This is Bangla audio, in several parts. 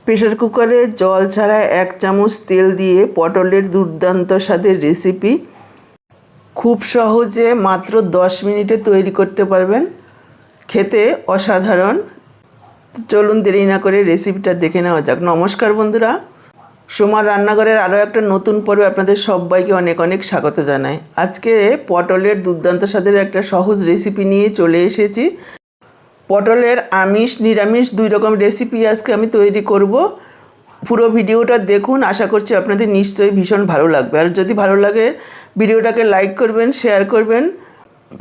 প্রেসার কুকারে জল ছাড়া 1 চামচ তেল দিয়ে পটলের দুর্দান্ত স্বাদের রেসিপি খুব সহজে মাত্র 10 মিনিটে তৈরি করতে পারবেন। খেতে অসাধারণ। চলুন দেরি না করে রেসিপিটা দেখে নেওয়া যাক। নমস্কার বন্ধুরা, সোমার রান্নাঘরের আরও একটা নতুন পর্বে আপনাদের সবাইকে অনেক অনেক স্বাগত জানাই। আজকে পটলের দুর্দান্ত স্বাদের একটা সহজ রেসিপি নিয়ে চলে এসেছি। পটলের আমিষ নিরামিষ 2 রকম রেসিপি আজকে আমি তৈরি করব। পুরো ভিডিওটা দেখুন, আশা করছি আপনাদের নিশ্চয়ই ভীষণ ভালো লাগবে। আর যদি ভালো লাগে ভিডিওটাকে লাইক করবেন, শেয়ার করবেন।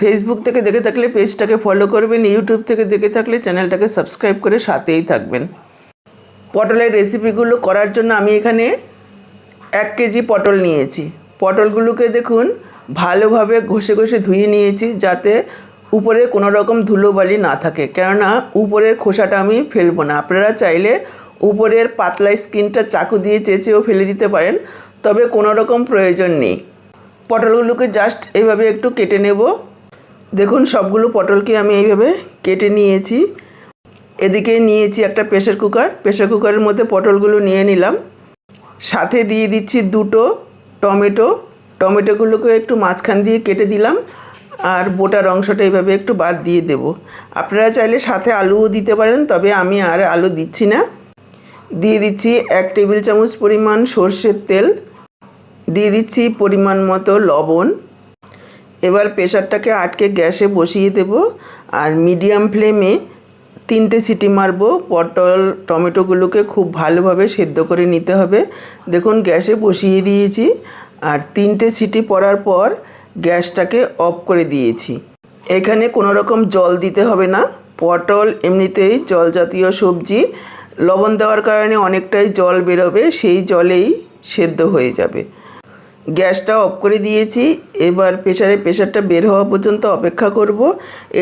ফেসবুক থেকে দেখে থাকলে পেজটাকে ফলো করবেন, ইউটিউব থেকে দেখে থাকলে চ্যানেলটাকে সাবস্ক্রাইব করে সাথেই থাকবেন। পটলের রেসিপিগুলো করার জন্য আমি এখানে 1 কেজি পটল নিয়েছি। পটলগুলোকে দেখুন ভালোভাবে ঘষে ঘষে ধুয়ে নিয়েছি, যাতে উপরে কোনো রকম ধুলোবালি না থাকে, কেননা উপরের খোসাটা আমি ফেলবো না। আপনারা চাইলে উপরের পাতলা স্কিনটা চাকু দিয়ে চেঁচেও ফেলে দিতে পারেন, তবে কোনো রকম প্রয়োজন নেই। পটলগুলোকে জাস্ট এইভাবে একটু কেটে নেব। দেখুন সবগুলো পটলকে আমি এইভাবে কেটে নিয়েছি। এদিকে নিয়েছি একটা প্রেসার কুকারের মধ্যে পটলগুলো নিয়ে নিলাম। সাথে দিয়ে দিচ্ছি 2টো টমেটোগুলোকে একটু মাঝখান দিয়ে কেটে দিলাম, আর বোটার অংশটা এইভাবে একটু বাদ দিয়ে দেব। আপনারা চাইলে সাথে আলুও দিতে পারেন, তবে আমি আর আলু দিচ্ছি না। দিয়ে দিচ্ছি 1 টেবিল চামচ পরিমাণ সর্ষের তেল, দিয়ে দিচ্ছি পরিমাণ মতো লবণ। এবার প্রেসারটাকে আটকে গ্যাসে বসিয়ে দেব, আর মিডিয়াম ফ্লেমে 3টে সিটি মারব। পটল টমেটোগুলোকে খুব ভালোভাবে সেদ্ধ করে নিতে হবে। দেখুন গ্যাসে বসিয়ে দিয়েছি, আর 3টে সিটি পড়ার পর গ্যাসটাকে অফ করে দিয়েছি। এখানে কোনো রকম জল দিতে হবে না। পটল এমনিতেই জল জাতীয় সবজি, লবণ দেওয়ার কারণে অনেকটাই জল বেরোবে, সেই জলেই সেদ্ধ হয়ে যাবে। গ্যাসটা অফ করে দিয়েছি। এবার প্রেসারটা বের হওয়া পর্যন্ত অপেক্ষা করব।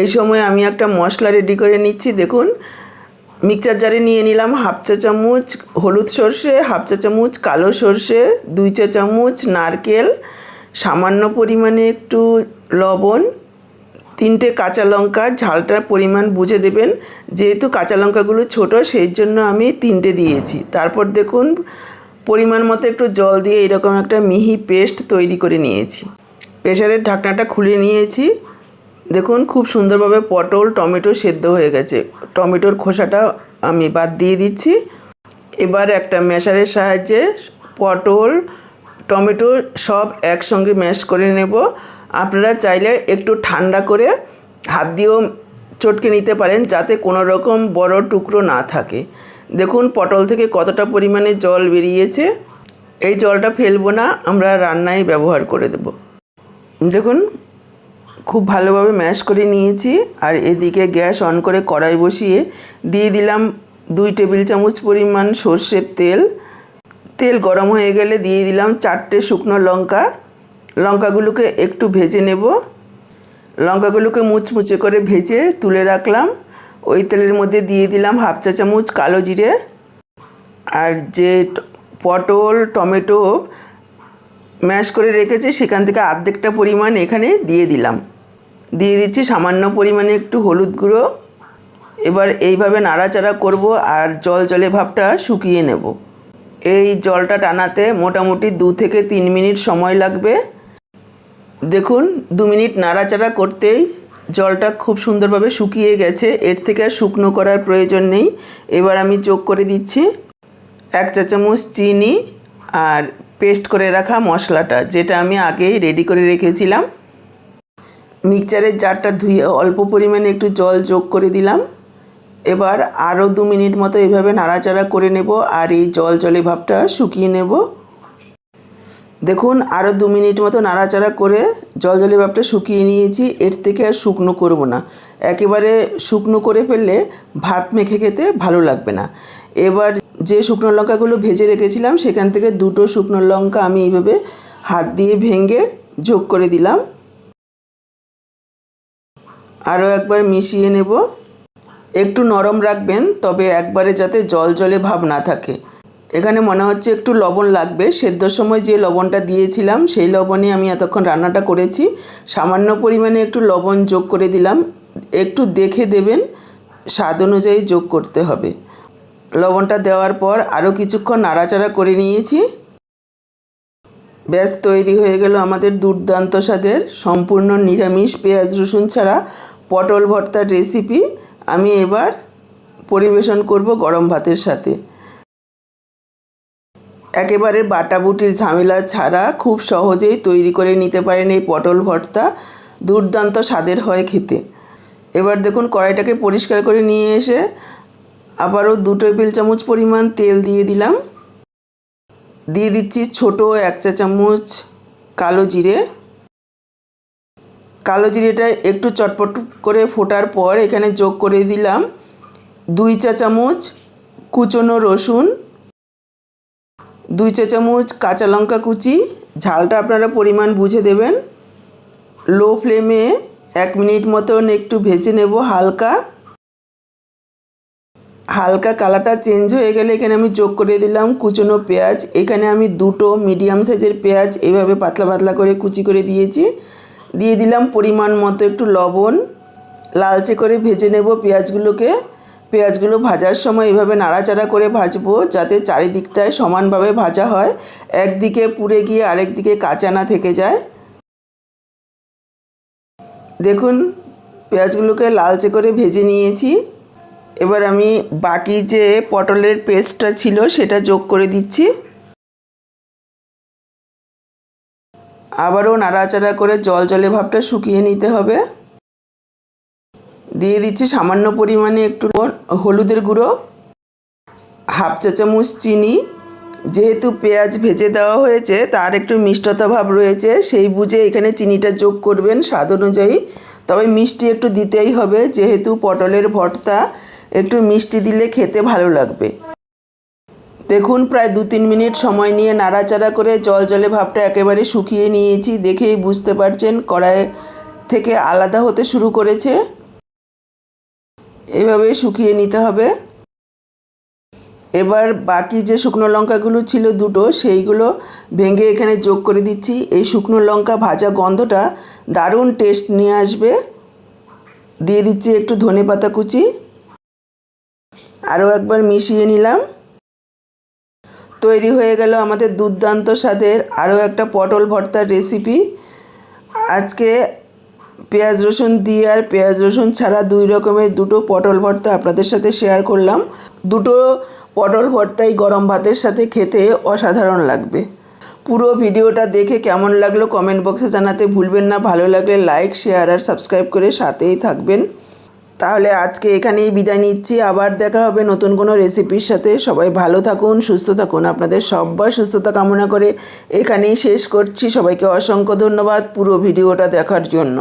এই সময় আমি একটা মশলা রেডি করে নিচ্ছি। দেখুন মিক্সচার জারে নিয়ে নিলাম 1/2 চা চামচ হলুদ সর্ষে, 1/2 চা চামচ কালো সর্ষে, 2 চা চামচ নারকেল, সামান্য পরিমাণে একটু লবণ, 3টে কাঁচা লঙ্কা। ঝালটার পরিমাণ বুঝে দেবেন, যেহেতু কাঁচা লঙ্কাগুলো ছোটো সেই জন্য আমি 3টে দিয়েছি। তারপর দেখুন পরিমাণ মতো একটু জল দিয়ে এরকম একটা মিহি পেস্ট তৈরি করে নিয়েছি। প্রেসারের ঢাকনাটা খুলে নিয়েছি। দেখুন খুব সুন্দরভাবে পটল টমেটো সেদ্ধ হয়ে গেছে। টমেটোর খোসাটা আমি বাদ দিয়ে দিচ্ছি। এবার একটা ম্যাশারের সাহায্যে পটল টমেটো সব একসঙ্গে ম্যাশ করে নেব। আপনারা চাইলে একটু ঠান্ডা করে হাত দিয়েও চটকে নিতে পারেন, যাতে কোনো রকম বড় টুকরো না থাকে। দেখুন পটল থেকে কতটা পরিমাণে জল বেরিয়েছে। এই জলটা ফেলবো না, আমরা রান্নায় ব্যবহার করে দেব। দেখুন খুব ভালোভাবে ম্যাশ করে নিয়েছি। আর এদিকে গ্যাস অন করে কড়াই বসিয়ে দিয়ে দিলাম 2 টেবিল চামচ পরিমাণ সর্ষের তেল। তেল গরম হয়ে গেলে দিয়ে দিলাম 4টে শুকনো লঙ্কা। লঙ্কাগুলোকে একটু ভেজে নেব। লঙ্কাগুলোকে মুচমুচে করে ভেজে তুলে রাখলাম। ওই তেলের মধ্যে দিয়ে দিলাম 1/2 চা চামচ কালো জিরে, আর যে পটল টমেটো ম্যাশ করে রেখেছি সেখান থেকে অর্ধেকটা পরিমাণ এখানে দিয়ে দিলাম। দিয়ে দিচ্ছি সামান্য পরিমাণে একটু হলুদ গুঁড়ো। এবার এইভাবে নাড়াচাড়া করব, আর জলে ভাবটা শুকিয়ে নেব। এই জলটা টানাতে মোটামুটি 2 থেকে 3 মিনিট সময় লাগবে। দেখুন 2 মিনিট নাড়াচাড়া করতেই জলটা খুব সুন্দরভাবে শুকিয়ে গেছে। এর থেকে আর শুকনো করার প্রয়োজন নেই। এবার আমি যোগ করে দিচ্ছি 1 চা চামচ চিনি, আর পেস্ট করে রাখা মশলাটা, যেটা আমি আগেই রেডি করে রেখেছিলাম। মিক্সচারের জারটা ধুয়ে অল্প পরিমাণে একটু জল যোগ করে দিলাম। এবার আরও 2 মিনিট মতো এভাবে নাড়াচাড়া করে নেব, আর এই জলে ভাবটা শুকিয়ে নেব। দেখুন আরও 2 মিনিট মতো নাড়াচাড়া করে জলে ভাবটা শুকিয়ে নিয়েছি। এর থেকে আর শুকনো করব না। একেবারে শুকনো করে ফেললে ভাত মেখে খেতে ভালো লাগবে না। এবার যে শুকনো লঙ্কাগুলো ভেজে রেখেছিলাম সেখান থেকে 2টো শুকনো লঙ্কা আমি এইভাবে হাত দিয়ে ভেঙে যোগ করে দিলাম। আরও একবার মিশিয়ে নেব। একটু নরম রাখবেন, তবে একবারে যাতে জলে ভাব না থাকে। এখানে মনে হচ্ছে একটু লবণ লাগবে। সেদ্ধর সময় যে লবণটা দিয়েছিলাম সেই লবণে আমি এতক্ষণ রান্নাটা করেছি। সামান্য পরিমাণে একটু লবণ যোগ করে দিলাম। একটু দেখে দেবেন, স্বাদ অনুযায়ী যোগ করতে হবে। লবণটা দেওয়ার পর আরও কিছুক্ষণ নাড়াচাড়া করে নিয়েছি। ব্যাস তৈরি হয়ে গেল আমাদের দুর্দান্ত স্বাদের সম্পূর্ণ নিরামিষ পেঁয়াজ রসুন ছাড়া পটল ভর্তার রেসিপি। আমি এবার পরিবেশন করব গরম ভাতের সাথে। একেবারে বাটাবুটির ঝামেলা ছাড়া খুব সহজেই তৈরি করে নিতে পারেন এই পটল ভর্তা। দুর্দান্ত স্বাদের হয় খেতে। এবার দেখুন কড়াইটাকে পরিষ্কার করে নিয়ে এসে আবারও 2 টেবিল চামচ পরিমাণ তেল দিয়ে দিলাম। দিয়ে দিচ্ছি ছোট 1 চা চামচ কালো জিরে। কালো জিরেটা একটু চটপট করে ফোটার পর এখানে যোগ করে দিলাম 2 চা চামচ কুচনো রসুন, 2 চা চামচ কাঁচা লঙ্কা কুচি। ঝালটা আপনারা পরিমাণ বুঝে দেবেন। লো ফ্লেমে 1 মিনিট মতন একটু ভেজে নেব। হালকা কালারটা চেঞ্জ হয়ে গেলে এখানে আমি যোগ করে দিলাম কুচনো পেঁয়াজ। এখানে আমি 2টো মিডিয়াম সাইজের পেঁয়াজ এইভাবে পাতলা পাতলা করে কুচি করে দিয়েছি। দিয়ে দিলাম পরিমাণ মতো একটু লবণ। লালচে করে ভেজে নেব পেঁয়াজগুলোকে। পেঁয়াজগুলো ভাজার সময় এভাবে নাড়াচাড়া করে ভাজবো যাতে চারিদিকটায় সমানভাবে ভাজা হয়, একদিকে পুড়ে গিয়ে আরেক দিকে কাঁচা না থেকে যায়। দেখুন পেঁয়াজগুলোকে লালচে করে ভেজে নিয়েছি। এবার আমি বাকি যে পটলের পেস্টটা ছিল সেটা যোগ করে দিচ্ছি। আবারও নাড়াচাড়া করে জলে ভাবটা শুকিয়ে নিতে হবে। দিয়ে দিচ্ছি সামান্য পরিমাণে একটু হলুদের গুঁড়ো, 1/2 চা চামচ চিনি। যেহেতু পেঁয়াজ ভেজে দেওয়া হয়েছে তার একটু মিষ্টতা ভাব রয়েছে, সেই বুঝে এখানে চিনিটা যোগ করবেন স্বাদ অনুযায়ী। তবে মিষ্টি একটু দিতেই হবে, যেহেতু পটলের ভর্তা একটু মিষ্টি দিলে খেতে ভালো লাগবে। দেখুন প্রায় 2-3 মিনিট সময় নিয়ে নাড়াচাড়া করে জলে ভাবটা একেবারে শুকিয়ে নিয়েছি। দেখেই বুঝতে পারছেন কড়াই থেকে আলাদা হতে শুরু করেছে। এভাবে শুকিয়ে নিতে হবে। এবার বাকি যে শুকনো লঙ্কাগুলো ছিল 2টো, সেইগুলো ভেঙে এখানে যোগ করে দিচ্ছি। এই শুকনো লঙ্কা ভাজা গন্ধটা দারুণ টেস্ট নিয়ে আসবে। দিয়ে দিচ্ছি একটু ধনেপাতা কুচি। আরও একবার মিশিয়ে নিলাম। তৈরি হয়ে গেল আমাদের দুর্দান্ত স্বাদের আরও একটা পটল ভর্তার রেসিপি। আজকে পেঁয়াজ রসুন দিয়ে আর পেঁয়াজ রসুন ছাড়া 2 রকমের 2টো পটল ভর্তা আপনাদের সাথে শেয়ার করলাম। 2টো পটল ভর্তাই গরম ভাতের সাথে খেতে অসাধারণ লাগবে। পুরো ভিডিওটা দেখে কেমন লাগলো কমেন্ট বক্সে জানাতে ভুলবেন না। ভালো লাগলে লাইক, শেয়ার আর সাবস্ক্রাইব করে সাথেই থাকবেন। তাহলে আজকে এখানেই বিদায় নিচ্ছি। আবার দেখা হবে নতুন কোনো রেসিপির সাথে। সবাই ভালো থাকুন, সুস্থ থাকুন। আপনাদের সবার সুস্থতা কামনা করে এখানেই শেষ করছি। সবাইকে অসংখ্য ধন্যবাদ পুরো ভিডিওটা দেখার জন্য।